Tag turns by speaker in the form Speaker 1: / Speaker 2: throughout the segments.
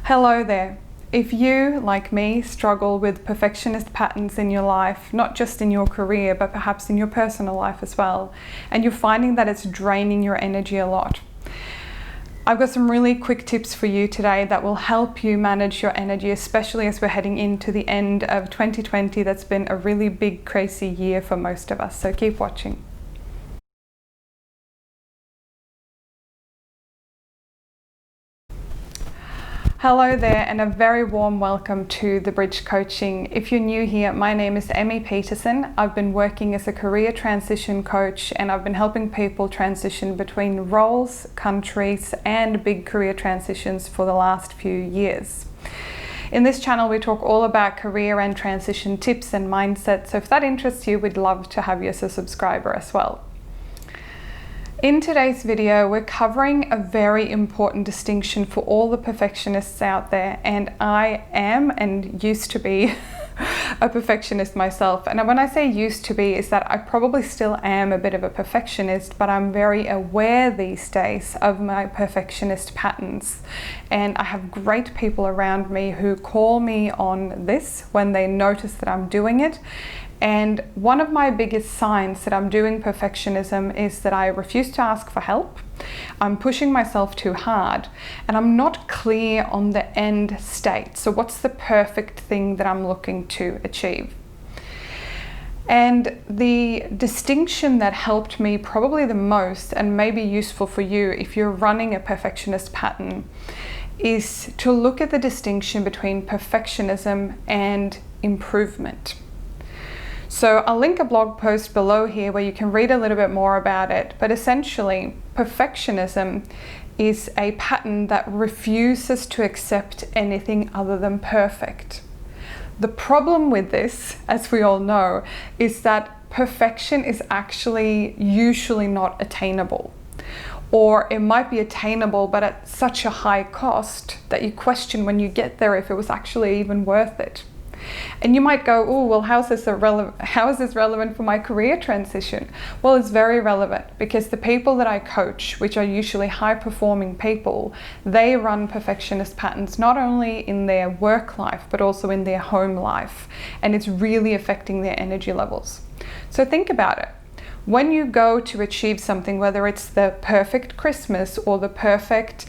Speaker 1: Hello there. If you, like me, struggle with perfectionist patterns in your life, not just in your career, but perhaps in your personal life as well, and you're finding that it's draining your energy a lot, I've got some really quick tips for you today that will help you manage your energy, especially as we're heading into the end of 2020. That's been a really big, crazy year for most of us, so keep watching. Hello there, and a very warm welcome to The Bridge Coaching. If you're new here, my name is Emmy Peterson. I've been working as a career transition coach, and I've been helping people transition between roles, countries, and big career transitions for the last few years. In this channel, we talk all about career and transition tips and mindset, so if that interests you, we'd love to have you as a subscriber as well. In today's video, we're covering a very important distinction for all the perfectionists out there, and I am and used to be a perfectionist myself. And when I say used to be, is that I probably still am a bit of a perfectionist, but I'm very aware these days of my perfectionist patterns. And I have great people around me who call me on this when they notice that I'm doing it. And one of my biggest signs that I'm doing perfectionism is that I refuse to ask for help, I'm pushing myself too hard, and I'm not clear on the end state. So what's the perfect thing that I'm looking to achieve? And the distinction that helped me probably the most, and may be useful for you if you're running a perfectionist pattern, is to look at the distinction between perfectionism and improvement. So I'll link a blog post below here where you can read a little bit more about it, but essentially perfectionism is a pattern that refuses to accept anything other than perfect. The problem with this, as we all know, is that perfection is actually usually not attainable. Or it might be attainable, but at such a high cost that you question when you get there if it was actually even worth it. And you might go, oh, well, how is this relevant for my career transition? Well, it's very relevant because the people that I coach, which are usually high-performing people, they run perfectionist patterns not only in their work life, but also in their home life. And it's really affecting their energy levels. So think about it. When you go to achieve something, whether it's the perfect Christmas or the perfect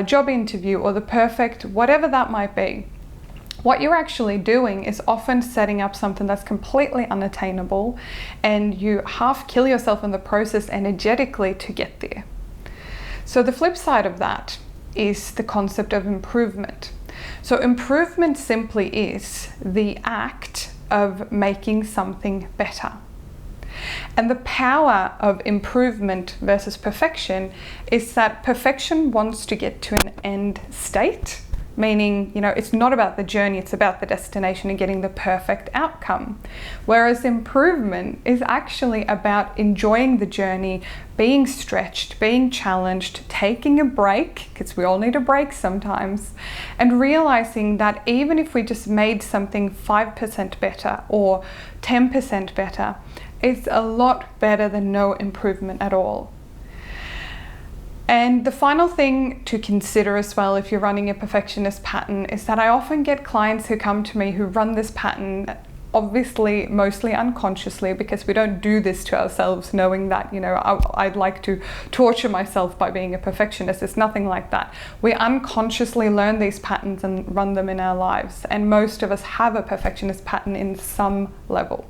Speaker 1: job interview or the perfect whatever that might be, what you're actually doing is often setting up something that's completely unattainable, and you half kill yourself in the process energetically to get there. So the flip side of that is the concept of improvement. So improvement simply is the act of making something better. And the power of improvement versus perfection is that perfection wants to get to an end state. Meaning, it's not about the journey, it's about the destination and getting the perfect outcome. Whereas improvement is actually about enjoying the journey, being stretched, being challenged, taking a break, because we all need a break sometimes, and realizing that even if we just made something 5% better or 10% better, it's a lot better than no improvement at all. And the final thing to consider as well if you're running a perfectionist pattern is that I often get clients who come to me who run this pattern, obviously mostly unconsciously, because we don't do this to ourselves knowing that, I'd like to torture myself by being a perfectionist. It's nothing like that. We unconsciously learn these patterns and run them in our lives. And most of us have a perfectionist pattern in some level.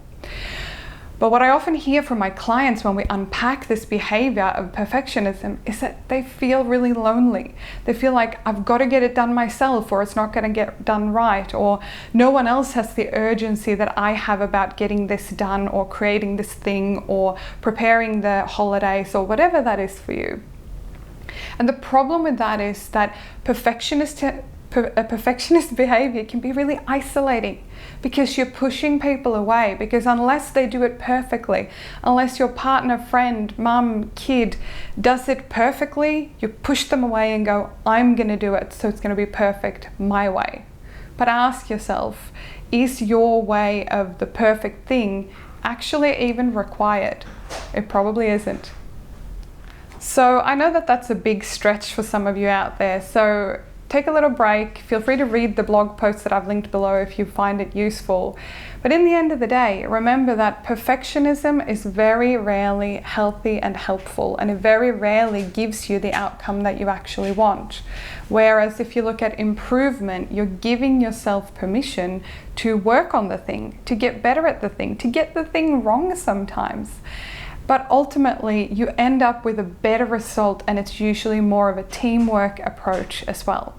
Speaker 1: But what I often hear from my clients when we unpack this behavior of perfectionism is that they feel really lonely. They feel like I've got to get it done myself, or it's not going to get done right, or no one else has the urgency that I have about getting this done or creating this thing or preparing the holidays or whatever that is for you. And the problem with that is that a perfectionist behavior can be really isolating because you're pushing people away, because unless they do it perfectly, unless your partner, friend, mum, kid does it perfectly, you push them away and go, I'm going to do it, so it's going to be perfect my way. But ask yourself, is your way of the perfect thing actually even required? It probably isn't. So I know that that's a big stretch for some of you out there. So take a little break. Feel free to read the blog post that I've linked below if you find it useful. But in the end of the day, remember that perfectionism is very rarely healthy and helpful, and it very rarely gives you the outcome that you actually want. Whereas if you look at improvement, you're giving yourself permission to work on the thing, to get better at the thing, to get the thing wrong sometimes. But ultimately, you end up with a better result, and it's usually more of a teamwork approach as well.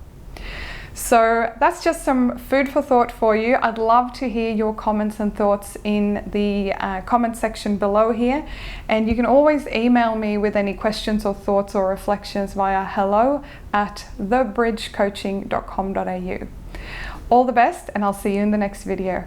Speaker 1: So that's just some food for thought for you. I'd love to hear your comments and thoughts in the comment section below here. And you can always email me with any questions or thoughts or reflections via hello@thebridgecoaching.com.au. All the best, and I'll see you in the next video.